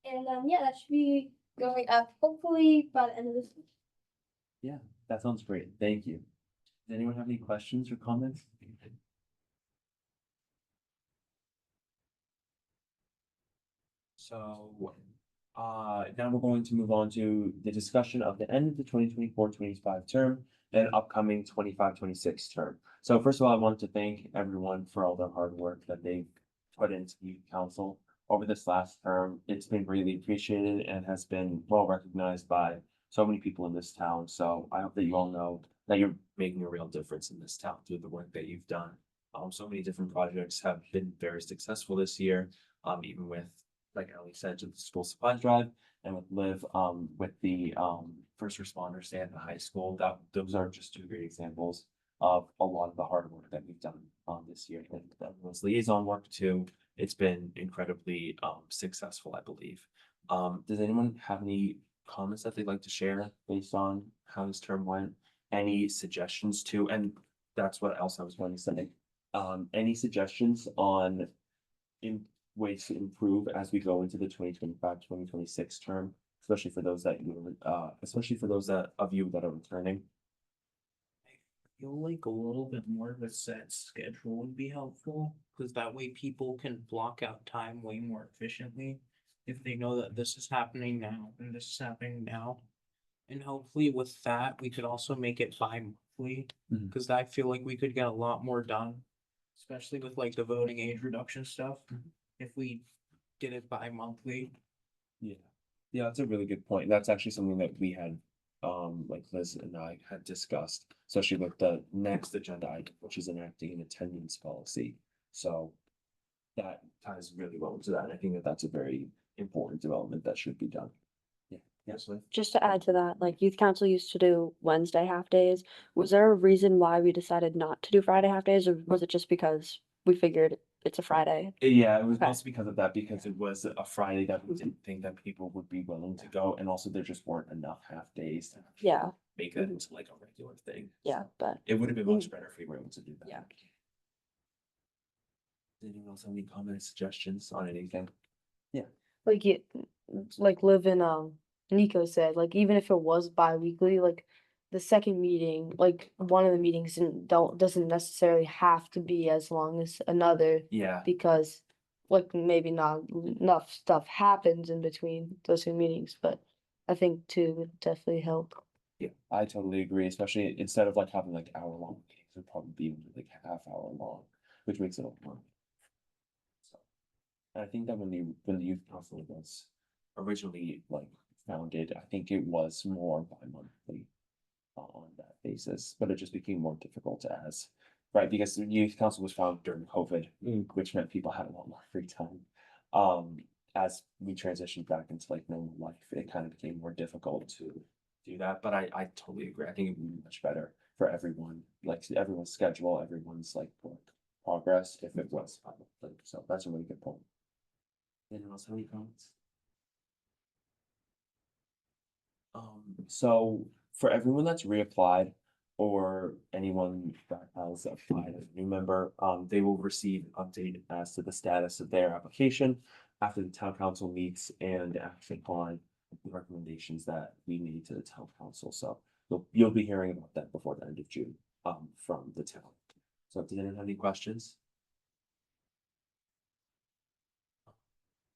And yeah, that should be going up hopefully by the end of this week. Yeah, that sounds great. Thank you. Does anyone have any questions or comments? So, now we're going to move on to the discussion of the end of the 2024-25 term and upcoming 25-26 term. So first of all, I wanted to thank everyone for all their hard work that they've put into youth council over this last term. It's been greatly appreciated and has been well recognized by so many people in this town. So I hope that you all know that you're making a real difference in this town through the work that you've done. So many different projects have been very successful this year, even with, like Ellie said, to the school supplies drive, and with Liv, with the first responders day at the high school. That those are just 2 great examples of a lot of the hard work that we've done this year. And that was liaison work too. It's been incredibly successful, I believe. Does anyone have any comments that they'd like to share based on how this term went? Any suggestions too? And that's what else I was going to say. Any suggestions on ways to improve as we go into the 2025-2026 term, especially for those that of you that are returning? I feel like a little bit more of a set schedule would be helpful, because that way people can block out time way more efficiently. If they know that this is happening now and this is happening now. And hopefully with that, we could also make it bi-monthly, Mhm. because I feel like we could get a lot more done. Especially with like the voting age reduction stuff, if we did it bi-monthly. Yeah, yeah, that's a really good point. That's actually something that we had, like Liz and I had discussed, especially with the next agenda item, which is enacting an attendance policy. So that ties really well into that. And I think that that's a very important development that should be done. Yeah, yes, Liz? Just to add to that, like youth council used to do Wednesday half days. Was there a reason why we decided not to do Friday half days, or was it just because we figured it's a Friday? Yeah, it was Okay. mostly because of that, because it was a Friday that we didn't think that people would be willing to go, and also there just weren't enough half days to Yeah, make it into like a regular thing. yeah, but It would have been much better if we were able to do that. Yeah. Does anyone else have any comments, suggestions on anything? Like it, like live in, Nico said, like even if it was bi-weekly, like the second meeting, like one of the meetings doesn't necessarily have to be as long as another. Yeah. Because like maybe not enough stuff happens in between those two meetings, but I think two would definitely help. Yeah, I totally agree, especially instead of like having like hour-long meetings, it'd probably be like half-hour long, which makes it a lot more. So, and I think that when the youth council was originally like founded, I think it was more bi-monthly on that basis, but it just became more difficult as, right, because the youth council was founded during COVID, which meant people had a lot more free time. As we transitioned back into like normal life, it kind of became more difficult to do that, but I totally agree. I think it would be much better for everyone, like everyone's schedule, everyone's like work progress if it was bi-monthly. So that's a really good point. Anyone else have any comments? So for everyone that's reapplied or anyone that has applied as a new member, they will receive an update as to the status of their application after the town council meets and action upon the recommendations that we made to the town council. So you'll be hearing about that before the end of June, from the town. So does anyone have any questions?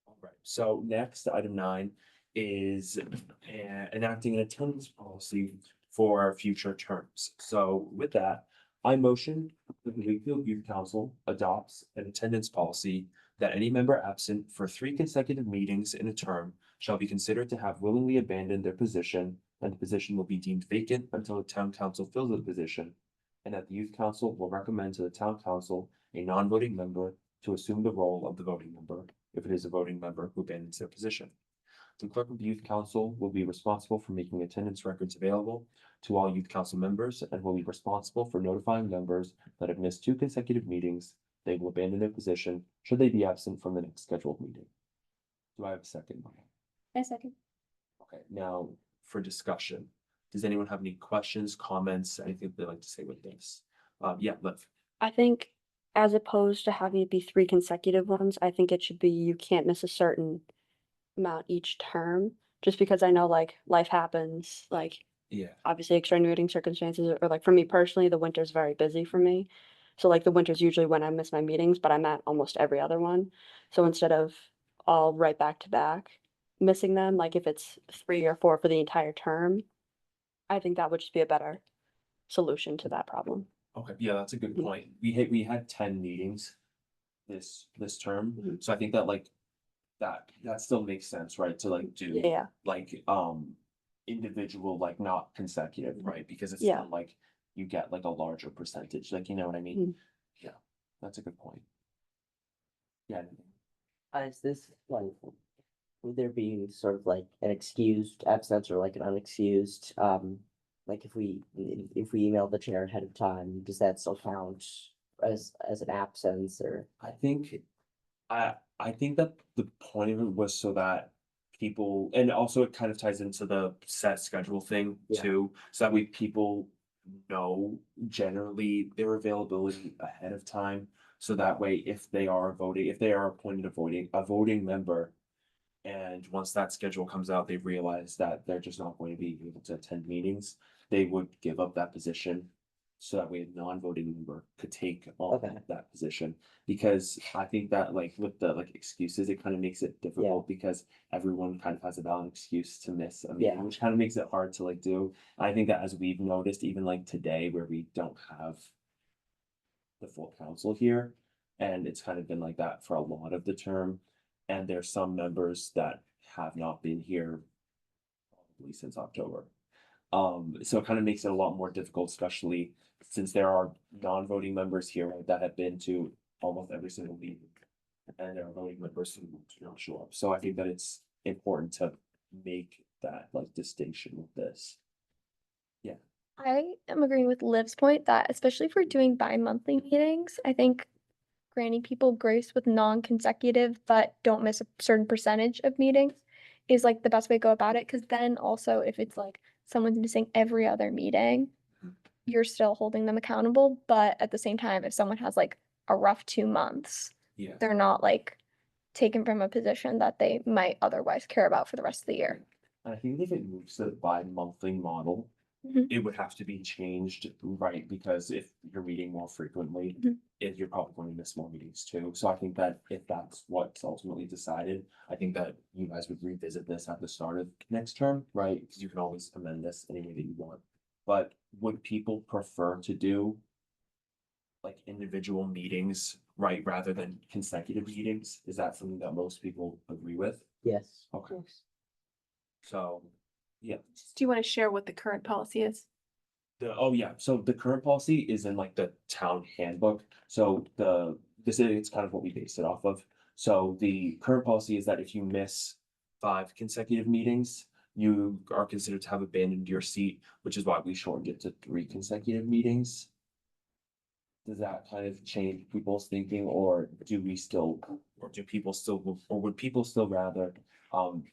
All right, so next, item 9 is enacting an attendance policy for future terms. So with that, I motion that the Wakefield Youth Council adopts an attendance policy that any member absent for 3 consecutive meetings in a term shall be considered to have willingly abandoned their position, and the position will be deemed vacant until the town council fills the position, and that the youth council will recommend to the town council a non-voting member to assume the role of the voting member if it is a voting member who abandons their position. The clerk of the youth council will be responsible for making attendance records available to all youth council members and will be responsible for notifying members that have missed 2 consecutive meetings. They will abandon their position should they be absent from the next scheduled meeting. Do I have a second? A second. Okay, now for discussion. Does anyone have any questions, comments, anything they'd like to say with this? Yeah, Liv. I think as opposed to having it be 3 consecutive ones, I think it should be you can't miss a certain amount each term, just because I know like life happens, like Yeah. obviously extenuating circumstances, or like for me personally, the winter's very busy for me. So like the winter's usually when I miss my meetings, but I'm at almost every other one. So instead of all right back to back, missing them, like if it's 3 or 4 for the entire term, I think that would just be a better solution to that problem. Okay, yeah, that's a good Yeah. point. We had 10 meetings this term, Mhm. so I think that like that still makes sense, right? To like do Yeah, like individual, like not consecutive, right? Because it's Yeah. still like you get like a larger percentage, like you know what I mean? Mhm. Yeah, that's a good point. Yeah. Is this like, would there be sort of like an excused absence or like an unexcused, like if we email the chair ahead of time, does that still count as an absence or? I think that the point of it was so that people, and also it kind of ties into the set schedule thing Yeah. too, so that way people know generally their availability ahead of time. So that way, if they are voting, if they are appointed a voting member, and once that schedule comes out, they realize that they're just not going to be able to attend meetings, they would give up that position. So that way a non-voting member could take on Okay. that position. Because I think that like with the like excuses, it kind of makes it difficult because everyone kind of has a valid excuse to miss a meeting, Yeah. which kind of makes it hard to like do. I think that as we've noticed, even like today where we don't have the full council here, and it's kind of been like that for a lot of the term. And there's some members that have not been here probably since October. So it kind of makes it a lot more difficult, especially since there are non-voting members here that have been to almost every single meeting. And there are voting members who do not show up. So I think that it's important to make that like distinction with this. I am agreeing with Liv's point that especially if we're doing bi-monthly meetings, I think granting people grace with non-consecutive but don't miss a certain percentage of meetings is like the best way to go about it. Cause then also if it's like someone's missing every other meeting, you're still holding them accountable. But at the same time, if someone has like a rough 2 months, Yeah. they're not like taken from a position that they might otherwise care about for the rest of the year. And I think if it moves to the bi-monthly model, Mhm. it would have to be changed, right? Because if you're meeting more frequently, Mhm. you're probably going to miss more meetings too. So I think that if that's what's ultimately decided, I think that you guys would revisit this at the start of next term, right? Because you can always amend this any way that you want. But would people prefer to do like individual meetings, right, rather than consecutive meetings? Is that something that most people agree with? Yes. Okay. So, yeah. Do you want to share what the current policy is? Oh yeah, so the current policy is in like the town handbook, so it's kind of what we based it off of. So the current policy is that if you miss 5 consecutive meetings, you are considered to have abandoned your seat, which is why we shortened it to 3 consecutive meetings. Does that kind of change people's thinking, or would people still rather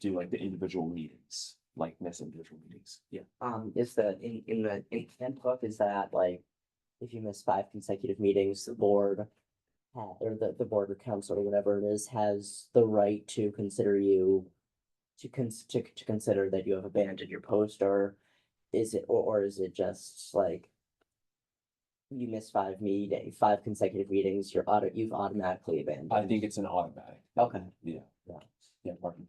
do like the individual meetings, like miss individual meetings? Yeah. Is the, in the handbook, is that like, if you miss 5 consecutive meetings, the board or the board or council or whatever it is, has the right to consider you to consider that you have abandoned your post, or is it, or is it just like you miss 5 consecutive meetings, you've automatically abandoned? I think it's an automatic. Okay. Yeah. Yeah. Yeah, pardon.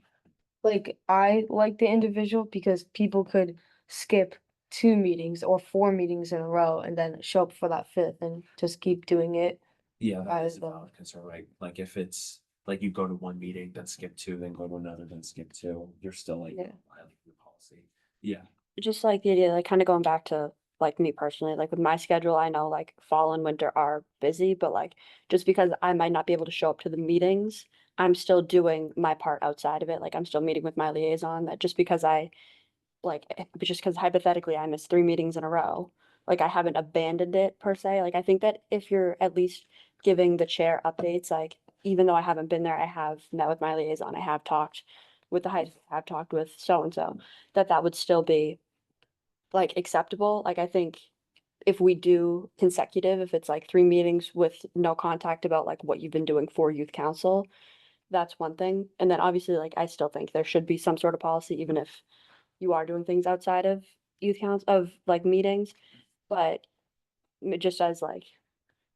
Like I like the individual because people could skip 2 meetings or 4 meetings in a row and then show up for that fifth and just keep doing it. Yeah, that is a Either. valid concern, right? Like if it's like you go to one meeting, then skip two, then go to another, then skip two, you're still like Yeah. violating the policy. Yeah, Just like the idea, like kind of going back to like me personally, like with my schedule, I know like fall and winter are busy, but like just because I might not be able to show up to the meetings, I'm still doing my part outside of it. Like I'm still meeting with my liaison, that just because just because hypothetically I missed 3 meetings in a row, like I haven't abandoned it per se. Like I think that if you're at least giving the chair updates, like even though I haven't been there, I have met with my liaison, I have talked with the high, I've talked with so and so, that would still be like acceptable. Like I think if we do consecutive, if it's like 3 meetings with no contact about like what you've been doing for youth council, that's one thing. And then obviously, like I still think there should be some sort of policy, even if you are doing things outside of youth council of like meetings, but just as like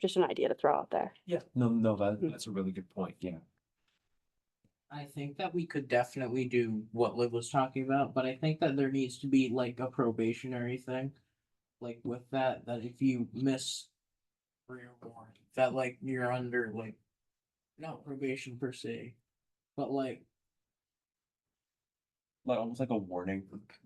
just an idea to throw out there. yeah, no, that's a really good point, yeah. I think that we could definitely do what Liv was talking about, but I think that there needs to be like a probationary thing. Like with that if you miss 3 or 4, that like you're under like, not probation per se, but like, Like almost like a warning.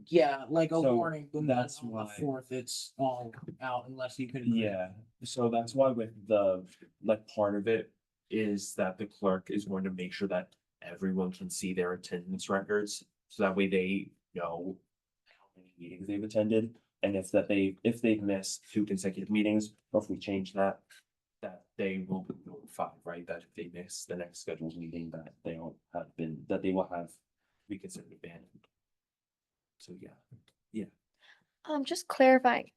yeah, like a So, warning, but that's on the why- 4th, it's all out unless you can. Yeah, so that's why with the, like, part of it is that the clerk is going to make sure that everyone can see their attendance records. So that way they know how many meetings they've attended, and if they've missed 2 consecutive meetings, or if we change that, that they will be notified, right? That if they miss the next scheduled meeting, that they don't have been, that they will have be considered abandoned. So, yeah. Just clarifying,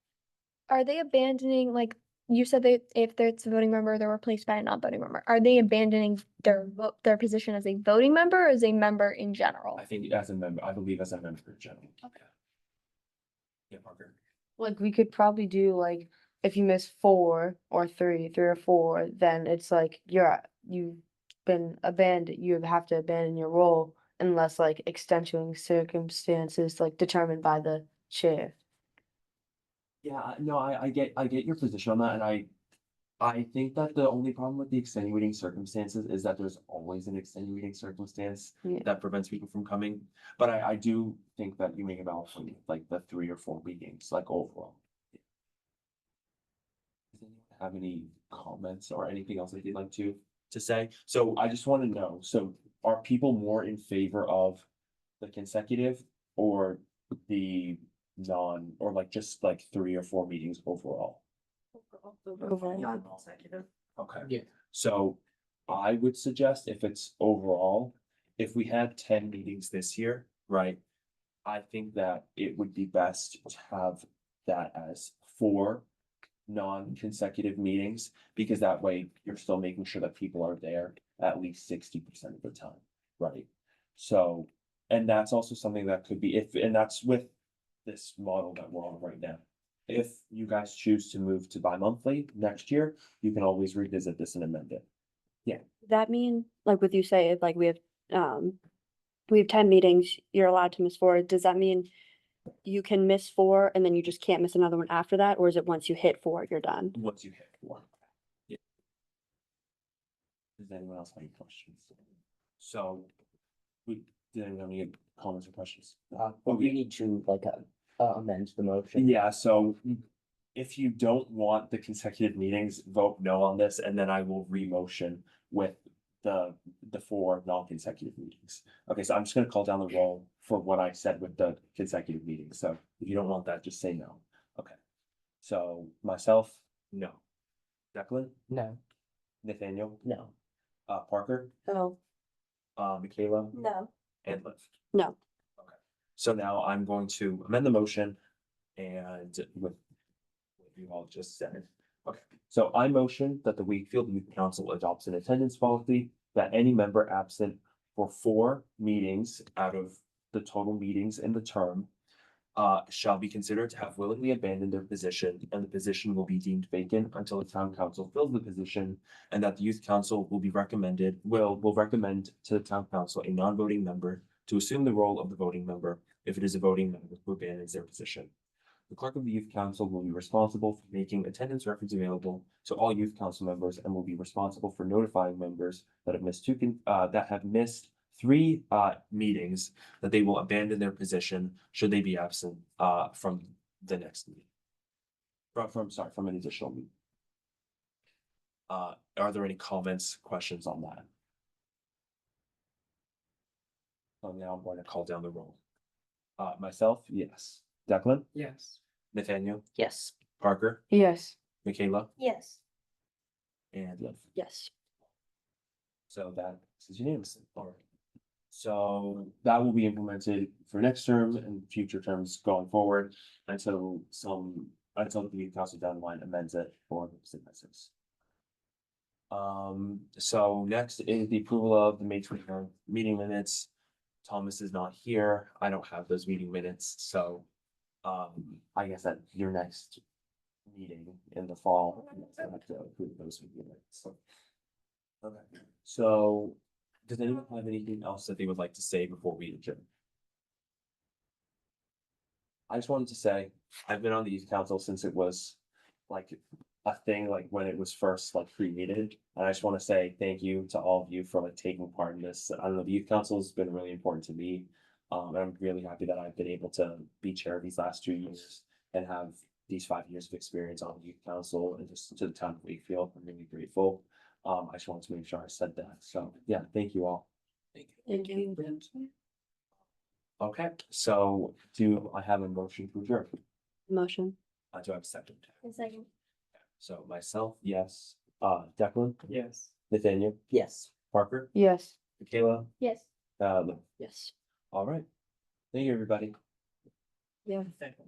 are they abandoning, like, you said that if it's a voting member, they're replaced by a non-voting member, are they abandoning their position as a voting member or as a member in general? I think as a member, I believe as a member in general. Okay. Yeah, Parker. Like we could probably do like if you miss 4 or 3 or 4, then it's like you've been abandoned. You have to abandon your role unless like extenuating circumstances like determined by the chair. Yeah, no, I get your position on that, and I think that the only problem with the extenuating circumstances is that there's always an extenuating circumstance Yeah. that prevents people from coming. But I do think that you make a valid point, like the 3 or 4 meetings, like overall. Does anyone have any comments or anything else that you'd like to say? So I just want to know, so are people more in favor of the consecutive or the non, or like just like 3 or 4 meetings overall? Okay. Yeah. So I would suggest if it's overall, if we had 10 meetings this year, right? I think that it would be best to have that as 4 non-consecutive meetings, because that way you're still making sure that people are there at least 60% of the time, right? So, and that's also something that could be and that's with this model that we're on right now. If you guys choose to move to bi-monthly next year, you can always revisit this and amend it. That mean, like with you say, if like we have 10 meetings, you're allowed to miss 4. Does that mean you can miss 4 and then you just can't miss another one after that? Or is it once you hit 4, you're done? Once you hit one. Yeah. Does anyone else have any questions? So, did anyone have any comments or questions? But we need to like amend the motion. Yeah, so if you don't want the consecutive meetings, vote no on this, and then I will re-motion with the 4 non-consecutive meetings. Okay, so I'm just gonna call down the roll for what I said with the consecutive meetings, so if you don't want that, just say no. Okay, so myself, no. Declan, No, Nathaniel, no. Parker, No. Michaela, No. and Liv. No. So now I'm going to amend the motion and with what you all just said. Okay, so I motion that the Wakefield Youth Council adopts an attendance policy that any member absent for 4 meetings out of the total meetings in the term shall be considered to have willingly abandoned their position, and the position will be deemed vacant until the town council fills the position, and that the youth council will recommend to the town council a non-voting member to assume the role of the voting member if it is a voting member who abandons their position. The clerk of the youth council will be responsible for making attendance records available to all youth council members and will be responsible for notifying members that have missed 3 meetings that they will abandon their position should they be absent from the next meeting. From an additional meeting. Are there any comments, questions on that? So now I'm going to call down the roll. Myself, yes. Declan, Yes. Nathaniel, Yes. Parker, Yes. Michaela, Yes. and Liv. Yes. So that is unanimous. All right. So that will be implemented for next term and future terms going forward until the youth council down the line amends it for the sicknesses. So next is the approval of the May 29th meeting minutes. Thomas is not here. I don't have those meeting minutes, so I guess at your next meeting in the fall, you have to approve those meeting minutes. Okay, so does anyone have anything else that they would like to say before we adjourn? I just wanted to say, I've been on the youth council since it was like a thing, like when it was first like created. And I just want to say thank you to all of you for like taking part in this. I don't know, the youth council has been really important to me. And I'm really happy that I've been able to be chair these last 2 years and have these 5 years of experience on the youth council and just to the town of Wakefield. I'm really grateful. I just wanted to make sure I said that. So yeah, thank you all. Thank you. Okay, so do I have a motion to adjourn? Motion. Do I have a second? A second. So myself, yes. Declan, Yes. Nathaniel, Yes. Parker, Yes. Michaela, Yes. Liv. Yes. All right. Thank you, everybody. Yeah. Thank you.